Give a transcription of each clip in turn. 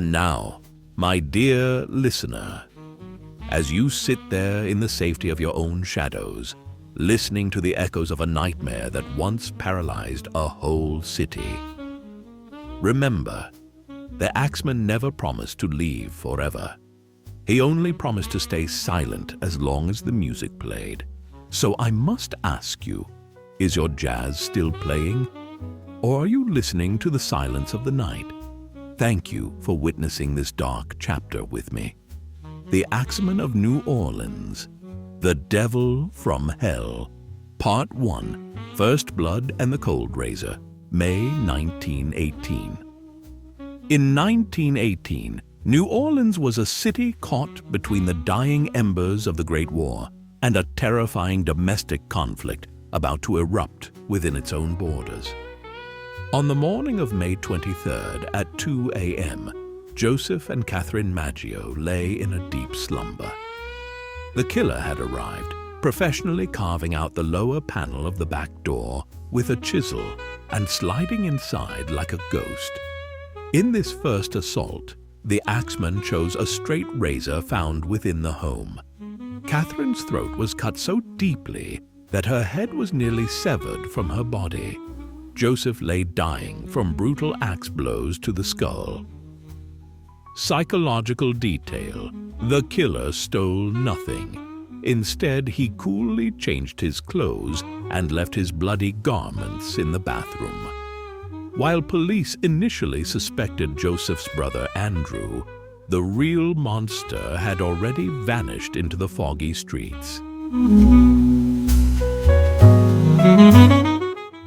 And now, my dear listener, as you sit there in the safety of your own shadows, listening to the echoes of a nightmare that once paralyzed a whole city, remember, the Axeman never promised to leave forever. He only promised to stay silent as long as the music played. So I must ask you, is your jazz still playing? Or are you listening to the silence of the night? Thank you for witnessing this dark chapter with me. The Axeman of New Orleans, The Devil from Hell, Part 1, First Blood and the Cold Razor, May 1918. In 1918, New Orleans was a city caught between the dying embers of the Great War and a terrifying domestic conflict about to erupt within its own borders. On the morning of May 23rd at 2 a.m., Joseph and Catherine Maggio lay in a deep slumber. The killer had arrived, professionally carving out the lower panel of the back door with a chisel and sliding inside like a ghost. In this first assault, the Axeman chose a straight razor found within the home. Catherine's throat was cut so deeply that her head was nearly severed from her body. Joseph lay dying from brutal axe blows to the skull. Psychological detail: the killer stole nothing. Instead, he coolly changed his clothes and left his bloody garments in the bathroom. While police initially suspected Joseph's brother Andrew, the real monster had already vanished into the foggy streets.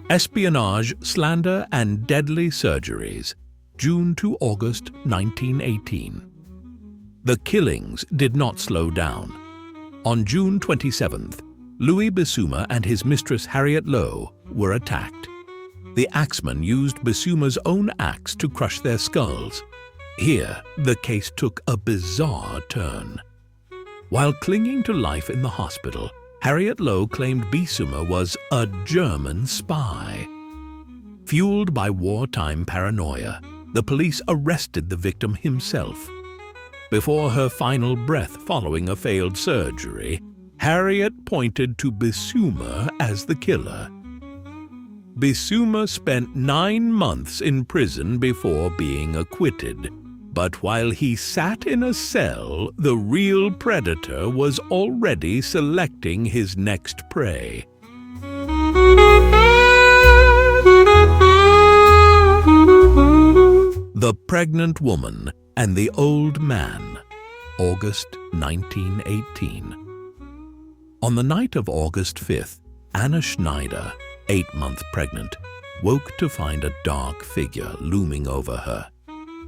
Espionage, slander, and deadly surgeries, June to August 1918. The killings did not slow down. On June 27th, Louis Bissouma and his mistress Harriet Lowe were attacked. The Axeman used Bissouma's own axe to crush their skulls. Here, the case took a bizarre turn. While clinging to life in the hospital, Harriet Lowe claimed Bissouma was a German spy. Fueled by wartime paranoia, the police arrested the victim himself. Before her final breath following a failed surgery, Harriet pointed to Bissouma as the killer. Bissouma spent 9 months in prison before being acquitted. But while he sat in a cell, the real predator was already selecting his next prey. The Pregnant Woman and the Old Man, August 1918. On the night of August 5th, Anna Schneider, 8-month pregnant, woke to find a dark figure looming over her.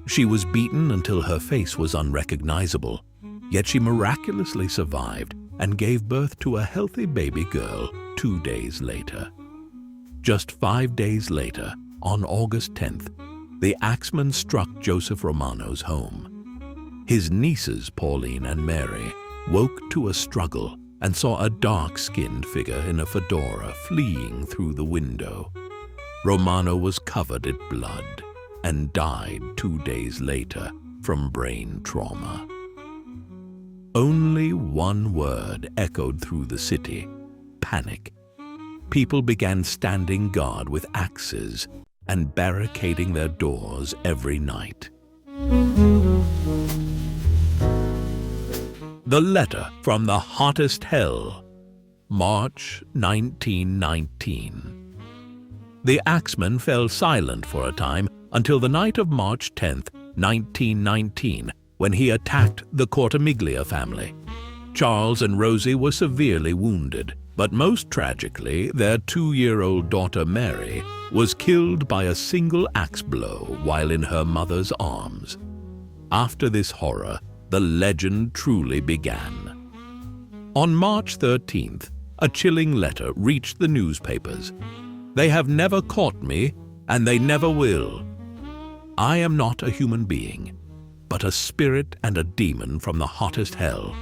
She was beaten until her face was unrecognizable, yet she miraculously survived and gave birth to a healthy baby girl 2 days later. Just 5 days later, on August 10th, the Axeman struck Joseph Romano's home. His nieces, Pauline and Mary, woke to a struggle and saw a dark-skinned figure in a fedora fleeing through the window. Romano was covered in blood and died 2 days later from brain trauma. Only one word echoed through the city: panic. People began standing guard with axes and barricading their doors every night. The Letter from the Hottest Hell, March 1919. The Axeman fell silent for a time until the night of March 10th, 1919, when he attacked the Cortimiglia family. Charles and Rosie were severely wounded, but most tragically, their 2-year-old daughter Mary was killed by a single axe blow while in her mother's arms. After this horror, the legend truly began. On March 13th, a chilling letter reached the newspapers. "They have never caught me, and they never will. I am not a human being, but a spirit and a demon from the hottest hell.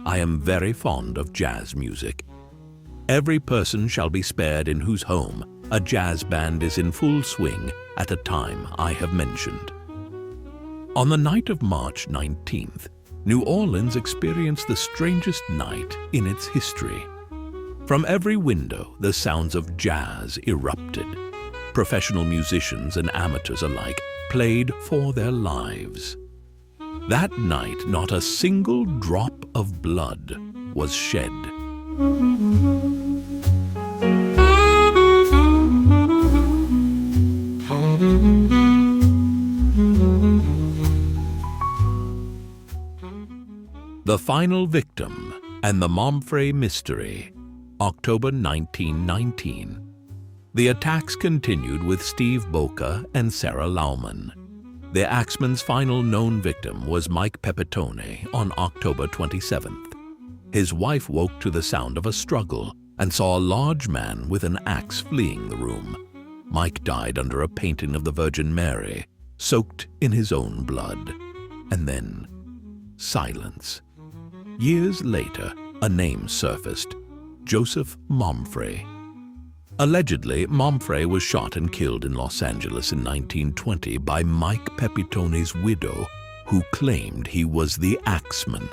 I am very fond of jazz music. Every person shall be spared in whose home a jazz band is in full swing at a time I have mentioned." On the night of March 19th, New Orleans experienced the strangest night in its history. From every window, the sounds of jazz erupted. Professional musicians and amateurs alike played for their lives. That night, not a single drop of blood was shed. The Final Victim and the Momfrey Mystery, October 1919. The attacks continued with Steve Boca and Sarah Lauman. The Axeman's final known victim was Mike Pepitone on October 27th. His wife woke to the sound of a struggle and saw a large man with an axe fleeing the room. Mike died under a painting of the Virgin Mary, soaked in his own blood. And then, silence. Years later, a name surfaced: Joseph Momfrey. Allegedly, Momfrey was shot and killed in Los Angeles in 1920 by Mike Pepitone's widow, who claimed he was the Axeman.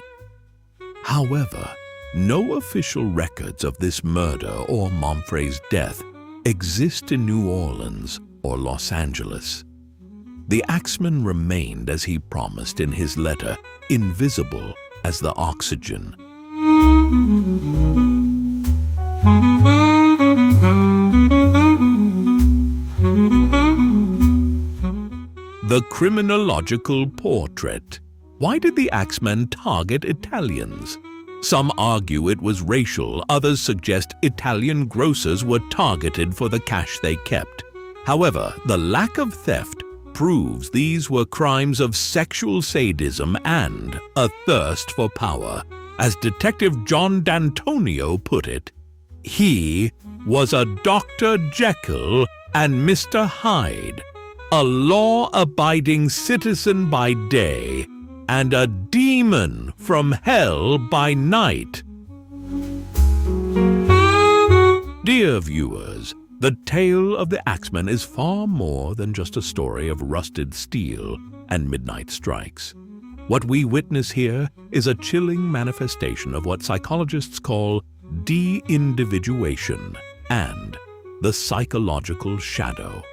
However, no official records of this murder or Momfrey's death exist in New Orleans or Los Angeles. The Axeman remained, as he promised in his letter, invisible as the oxygen. The criminological portrait. Why did the Axeman target Italians? Some argue it was racial, others suggest Italian grocers were targeted for the cash they kept. However, the lack of theft proves these were crimes of sexual sadism and a thirst for power. As Detective John D'Antonio put it, he was a Dr. Jekyll and Mr. Hyde, a law-abiding citizen by day and a demon from hell by night. Dear viewers, the tale of the Axeman is far more than just a story of rusted steel and midnight strikes. What we witness here is a chilling manifestation of what psychologists call de-individuation and the psychological shadow.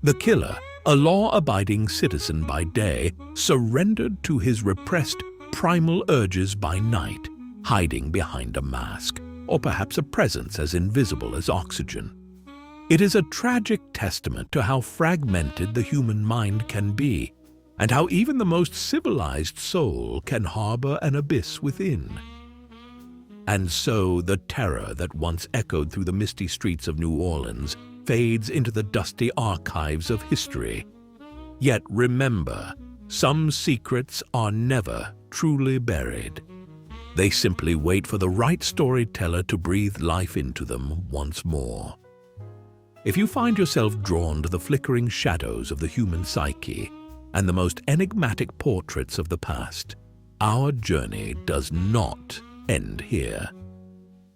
The killer, a law-abiding citizen by day, surrendered to his repressed primal urges by night, hiding behind a mask, or perhaps a presence as invisible as oxygen. It is a tragic testament to how fragmented the human mind can be, and how even the most civilized soul can harbor an abyss within. And so the terror that once echoed through the misty streets of New Orleans fades into the dusty archives of history. Yet remember, some secrets are never truly buried. They simply wait for the right storyteller to breathe life into them once more. If you find yourself drawn to the flickering shadows of the human psyche and the most enigmatic portraits of the past, our journey does not end here.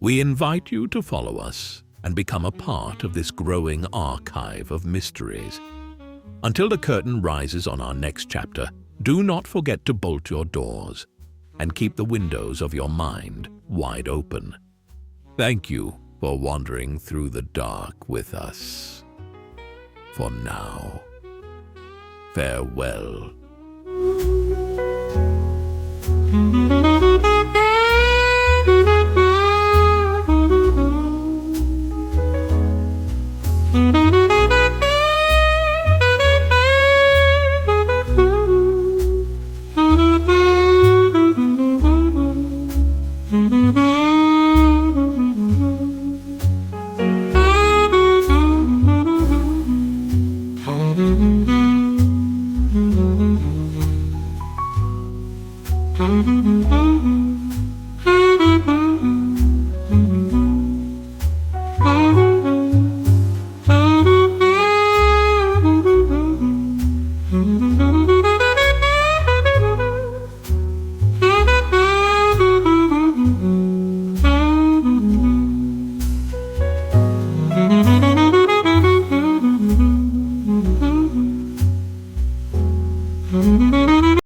We invite you to follow us and become a part of this growing archive of mysteries. Until the curtain rises on our next chapter, do not forget to bolt your doors and keep the windows of your mind wide open. Thank you for wandering through the dark with us. For now, farewell. Mm-hmm. you.